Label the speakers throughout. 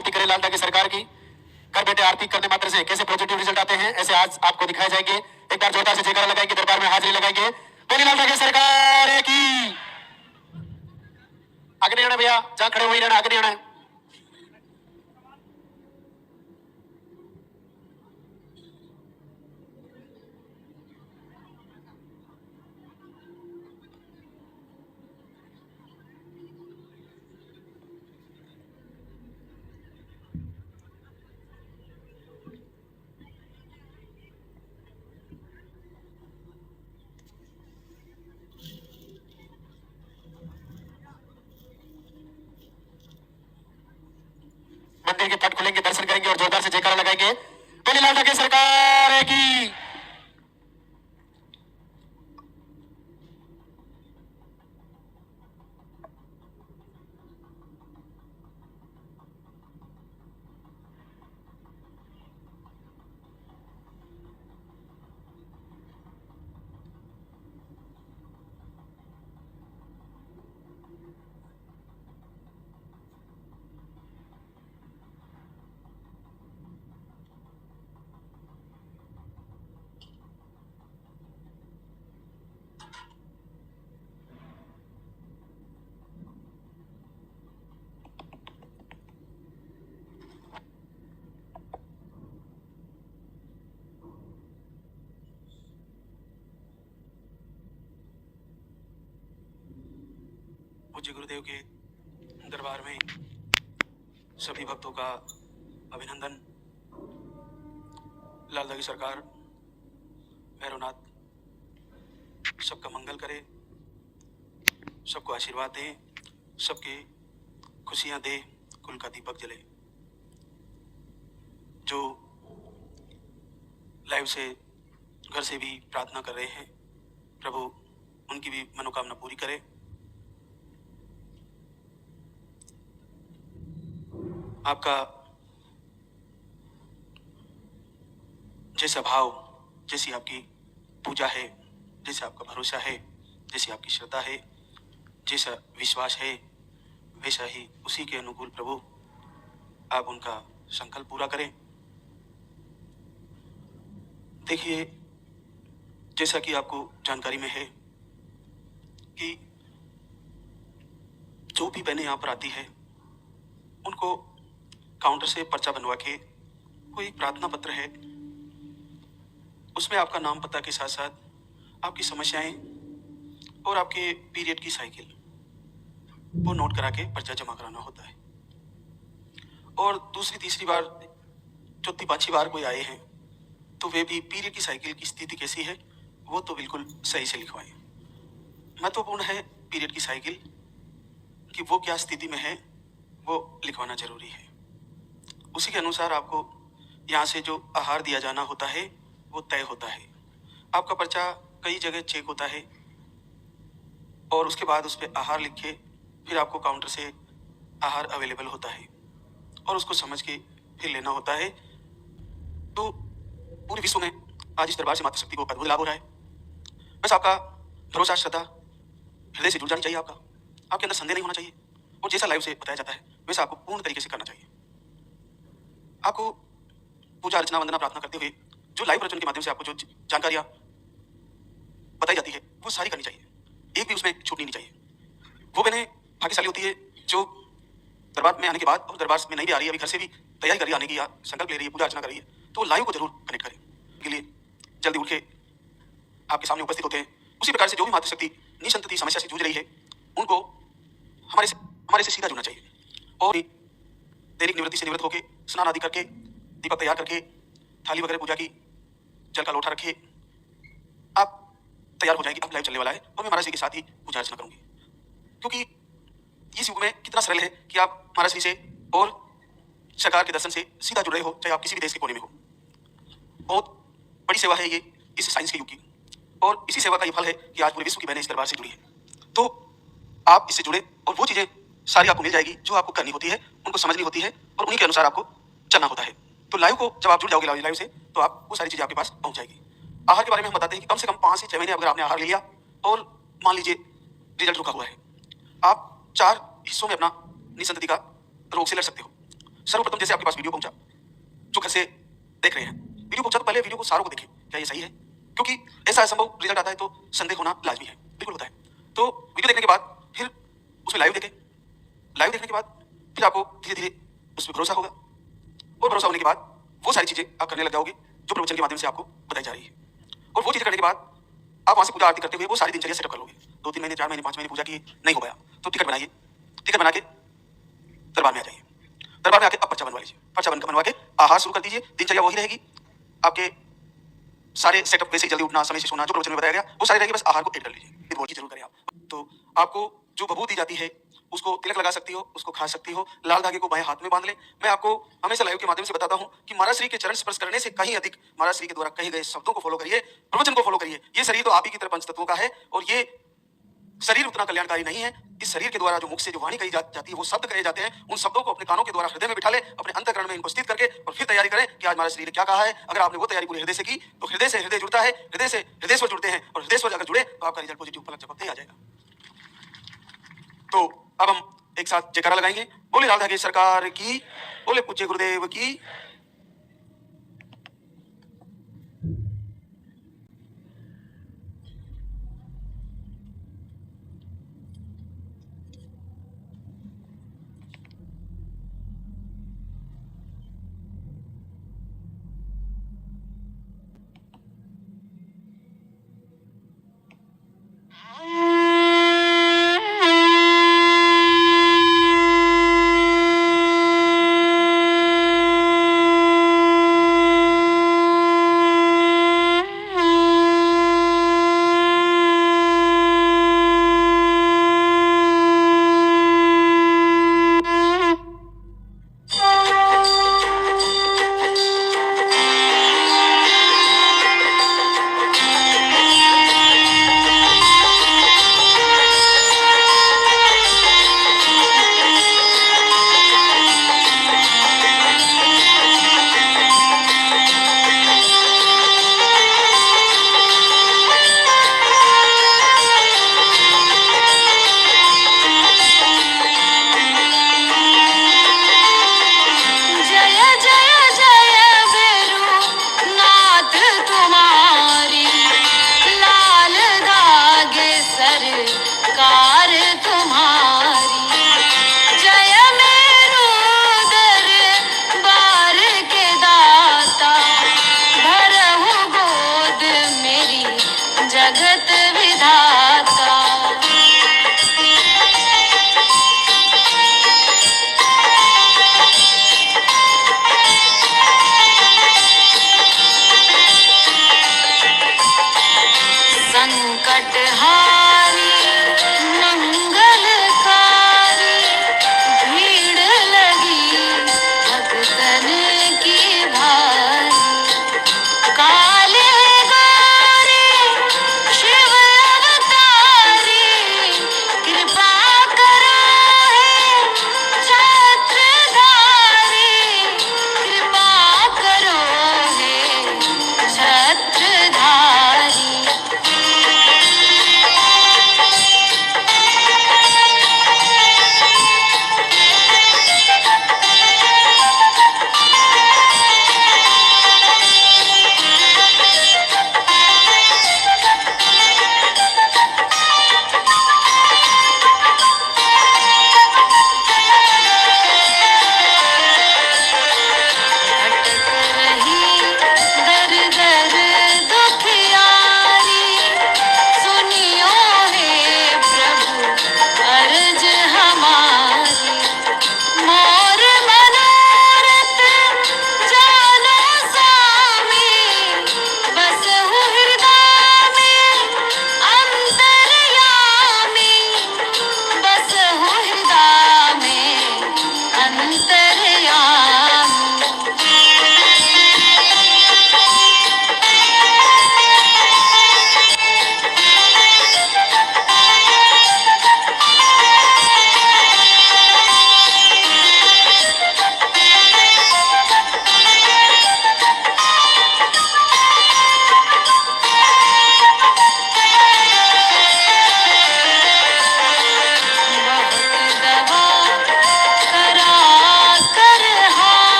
Speaker 1: आरती करें लाल की सरकार की। घर बैठे आरती करने मात्र से कैसे पॉजिटिव रिजल्ट आते हैं, ऐसे आज आपको दिखाए जाएंगे। एक बार जोरदार से जयकारा लगाएंगे, दरबार में हाजिरी लगाएंगे। बोली लाल की सरकार की। आगे नहीं आना भैया, जहां खड़े वही रहना, आगे नहीं आना है। मंदिर के पट खुलेंगे, दर्शन करेंगे और जोरदार से जयकारा लगाएंगे। बोली लाल की सरकार की। पूज्य गुरुदेव के दरबार में सभी भक्तों का अभिनंदन। लाल की सरकार भैरवनाथ सबका मंगल करे, सबको आशीर्वाद दे, सबके खुशियां दे, कुल का दीपक जले। जो लाइव से घर से भी प्रार्थना कर रहे हैं, प्रभु उनकी भी मनोकामना पूरी करे। आपका जैसा भाव, जैसी आपकी पूजा है, जैसा आपका भरोसा है, जैसी आपकी श्रद्धा है, जैसा विश्वास है, वैसा ही उसी के अनुकूल प्रभु आप उनका संकल्प पूरा करें। देखिए, जैसा कि आपको जानकारी में है कि जो भी बहनें यहाँ पर आती है उनको काउंटर से पर्चा बनवा के कोई एक प्रार्थना पत्र है, उसमें आपका नाम पता के साथ साथ आपकी समस्याएं और आपके पीरियड की साइकिल वो नोट करा के पर्चा जमा कराना होता है। और दूसरी तीसरी बार, चौथी पांचवी बार कोई आए हैं तो वे भी पीरियड की साइकिल की स्थिति कैसी है वो तो बिल्कुल सही से लिखवाएं। महत्वपूर्ण है पीरियड की साइकिल कि वो क्या स्थिति में है वो लिखवाना जरूरी है। उसी के अनुसार आपको यहाँ से जो आहार दिया जाना होता है वो तय होता है। आपका पर्चा कई जगह चेक होता है और उसके बाद उस पर आहार लिख के फिर आपको काउंटर से आहार अवेलेबल होता है और उसको समझ के फिर लेना होता है। तो पूरे विश्व में आज इस दरबार से मातृशक्ति को अद्भुत लाभ हो रहा है। बस आपका भरोसा, श्रद्धा हृदय से जुड़ जानी चाहिए। आपके अंदर संदेह नहीं होना चाहिए और जैसा लाइव से बताया जाता है वैसा आपको पूर्ण तरीके से करना चाहिए। आपको पूजा अर्चना वंदना प्रार्थना करते हुए जो लाइव प्रवचन के माध्यम से आपको जो जानकारियां बताई जाती है वो सारी करनी चाहिए, एक भी उसमें छूटनी नहीं चाहिए। वो बहनें भाग्यशाली होती है जो दरबार में आने के बाद और दरबार में नहीं भी आ रही है, अभी घर से भी तैयारी कर रही है आने की या संकल्प ले रही है, पूजा अर्चना कर रही है, तो लाइव को जरूर कनेक्ट करें। के लिए जल्दी उठ के आपके सामने उपस्थित होते हैं। उसी प्रकार से जो भी मातृशक्ति निसंतति समस्या से जूझ रही है उनको हमारे से सीधा जुड़ना चाहिए और दैनिक निवृत्ति से निवृत्त होकर स्नान आदि करके दीपक तैयार करके थाली वगैरह पूजा की जल का लोटा रखिए, आप तैयार हो जाएंगे। अब लाइव चलने वाला है और मैं महाराज जी के साथ ही पूजा अर्चना करूंगी, क्योंकि इस युग में कितना सरल है कि आप महाराज जी से और सरकार के दर्शन से सीधा जुड़ रहे हो, चाहे आप किसी भी देश के कोने में हो। बहुत बड़ी सेवा है ये इस साइंस के युग की, और इसी सेवा का ये फल है कि आज पूरे विश्व की बहनें इस दरबार से जुड़ी है। तो आप इससे जुड़े और वो चीजें सारी आपको मिल जाएगी जो आपको करनी होती है, उनको समझनी होती है और उन्हीं के अनुसार आपको चलना होता है। तो लाइव को जब आप जुड़ जाओगे लाइव से तो आप वो सारी चीजें आपके पास पहुंच जाएगी। आहार के बारे में हम बताते हैं कि कम से कम 5 से 6 महीने अगर आपने आहार ले लिया और मान लीजिए रिजल्ट रुका हुआ है, आप 4 हिस्सों में अपना निसंतति का रोग से लड़ सकते हो। सर्वप्रथम जैसे आपके पास वीडियो पहुंचा, जो घर से देख रहे हैं, वीडियो पहुंचा तो पहले वीडियो को सारों को देखें, क्या ये सही है? क्योंकि ऐसा असंभव रिजल्ट आता है तो संदेह होना लाजमी है, बिल्कुल होता है। तो वीडियो देखने के बाद फिर उसमें लाइव देखें, लाइव देखने के बाद फिर आपको धीरे धीरे उस पर भरोसा होगा, और भरोसा होने के बाद वो सारी चीजें आप करने लग जाओगे जो प्रवचन के माध्यम से आपको बताई जा रही है। और वो चीजें करने के बाद आप वहां से पूजा आरती करते हुए वो सारी दिनचर्या सेटअप कर लोगे। 2-3 महीने, 4 महीने, 5 महीने पूजा की, नहीं हो गया तो टिकट बनाइए, टिकट बना के दरबार में आ जाइए, दरबार में आके अब पर्चा बनवा लीजिए, पर्चा बनवा के आहार शुरू कर दीजिए। दिनचर्या वही रहेगी, आपके सारे सेटअप वैसे ही, जल्दी उठना, समय से सोना, जो प्रवचन में बताया गया वो सारे रहेगी, बस आहार को ऐड कर लीजिए। फिर वो चीज जरूर करें आप। तो आपको जो भभूत दी जाती है उसको तिलक लगा सकती हो, उसको खा सकती हो, लाल धागे को बाएं हाथ में बांध ले। मैं आपको हमेशा लाइव के माध्यम से बताता हूं कि महाराज श्री के चरण स्पर्श करने से कहीं अधिक महाराज श्री के द्वारा कहे गए शब्दों को फॉलो करिए, प्रवचन को फॉलो करिए। ये शरीर तो आप ही की तरह पंच तत्वों का है, और ये शरीर उतना कल्याणकारी नहीं है। इस शरीर के द्वारा जो मुख से जो वाणी कही जाती है, वो शब्द कहे जाते हैं, उन शब्दों को अपने कानों के द्वारा हृदय में बिठा ले, अपने अंतःकरण में इनको स्थित करके और फिर तैयारी करें कि आज हमारा शरीर क्या कहा है। अगर आपने वो तैयारी पूरे हृदय से की तो हृदय से हृदय जुड़ता है, हृदय से हृदयश्वर जुड़ते हैं, और हृदयश्वर अगर जुड़े तो आपका रिजल्ट पॉजिटिव पलक झपकते ही आ जाएगा। तो अब हम एक साथ जयकारा लगाएंगे, बोले राधा की सरकार की, बोले पूज्य गुरुदेव की।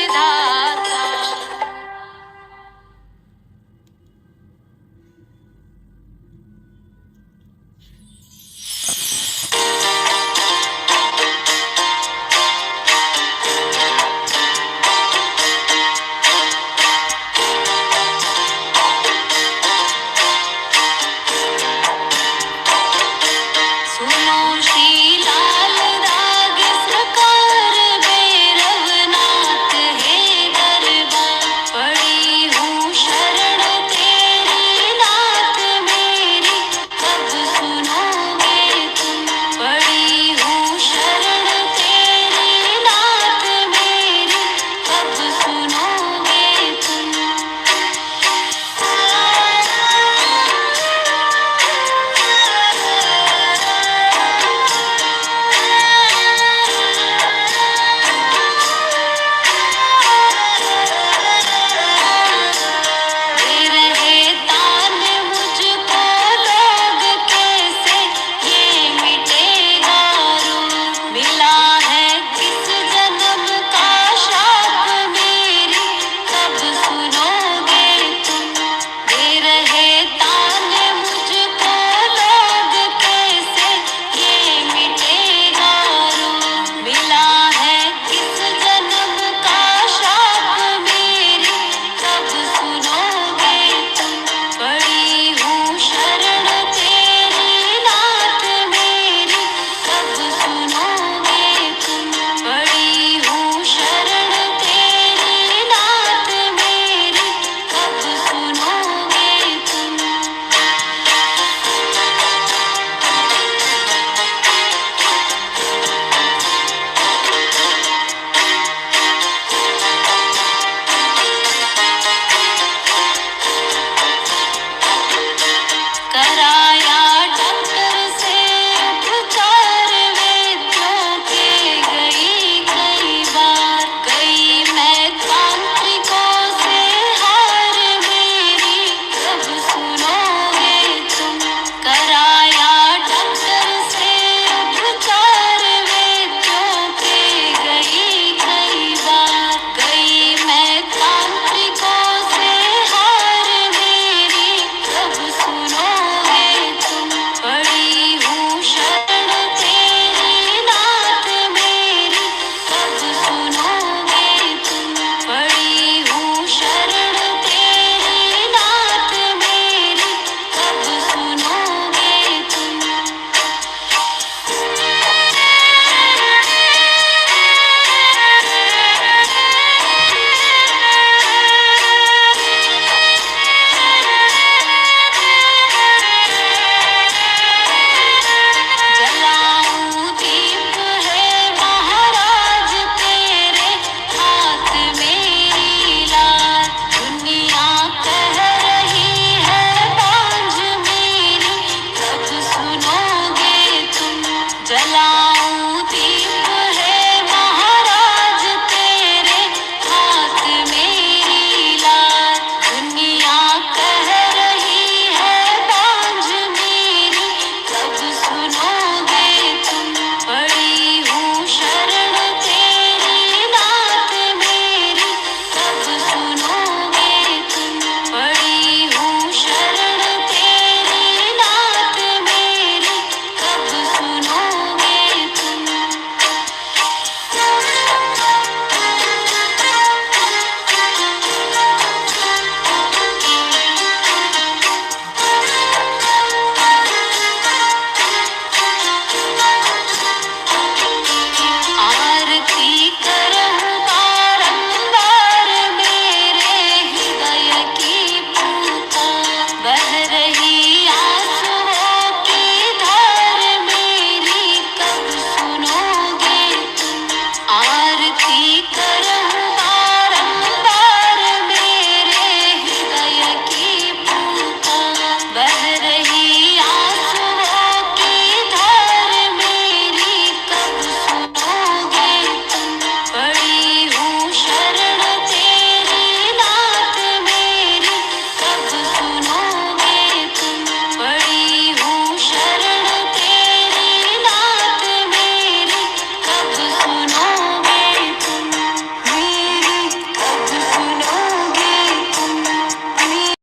Speaker 2: विधाता